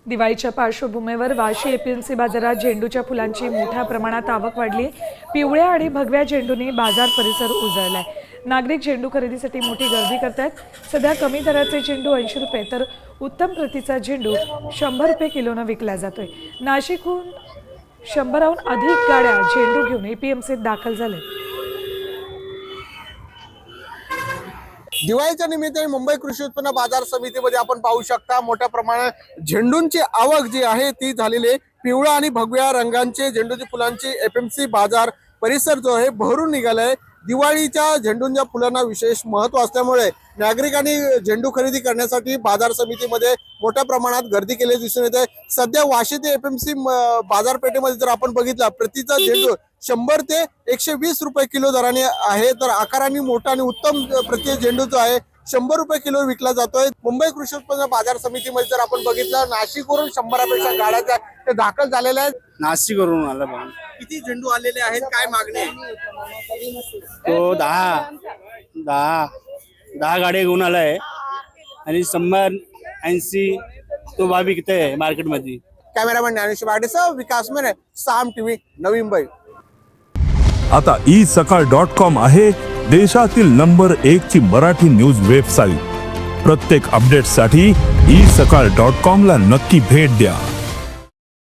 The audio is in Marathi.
दिवाळीच्या पार्श्वभूमीवर वाशी एपीएमसी बाजारात झेंडूच्या फुलांची मोठ्या प्रमाणात आवक वाढली। पिवळ्या आणि भगव्या झेंडूंनी बाजार परिसर उजळलाय। नागरिक झेंडू खरेदीसाठी मोठी गर्दी करतात। सध्या कमी दराचे झेंडू 80 रुपये तर उत्तम प्रतीचा झेंडू 100 रुपये किलोने विकला जातोय। नाशिकहून 100हून अधिक गाड्या झेंडू घेऊन एपीएमसीत दाखल झाल्या। दिवाळीच्या निमित्ताने मुंबई कृषी उत्पन्न बाजार समितीमध्ये आपण पाहू शकता मोठ्या प्रमाणात झेंडूंची आवक जी आहे ती झालेली आहे। पिवळा आणि भगव्या रंगांचे झेंडूची फुलांची एपीएमसी बाजार परिसर जो आहे भरून निघालाय। दिवाळीच्या झेंडूंच्या फुलांना विशेष महत्त्व असल्यामुळे नागरिकांनी झेंडू खरेदी करण्यासाठी बाजार समितीमध्ये मोठ्या प्रमाणात गर्दी केली दिसून येते। सध्या वाशी ते एपीएमसी बाजारपेठेमध्ये जर आपण बघितला प्रतीचा झेंडू 100 ते 120 रुपये किलो दराने आहे, तर आकाराने मोठा आणि उत्तम प्रती झेंडू जो आहे 100 रुपये किलो विकला जातोय। मुंबई कृषी उत्पन्न बाजार समितीमध्ये जर आपण बघितलं नाशिकवरून 100पेक्षा गाड्या ते दाखल झालेल्या आहेत। नाशिकवरून आला बघा। किती झेंडू आलेले आहेत, काय मागणी आहे? तो 10 गाड्या घेऊन आलाय आणि 100-80 तो भाव विकतोय मार्केटमध्ये। कॅमेरामॅन ज्ञानेश्वर बागडेसह विकास मेरे, साम टीव्ही, नवी मुंबई। आता isakal.com आहे देशातील नंबर 1 ची मराठी न्यूज वेबसाईट। प्रत्येक अपडेटसाठी isakal.com ला नक्की भेट द्या।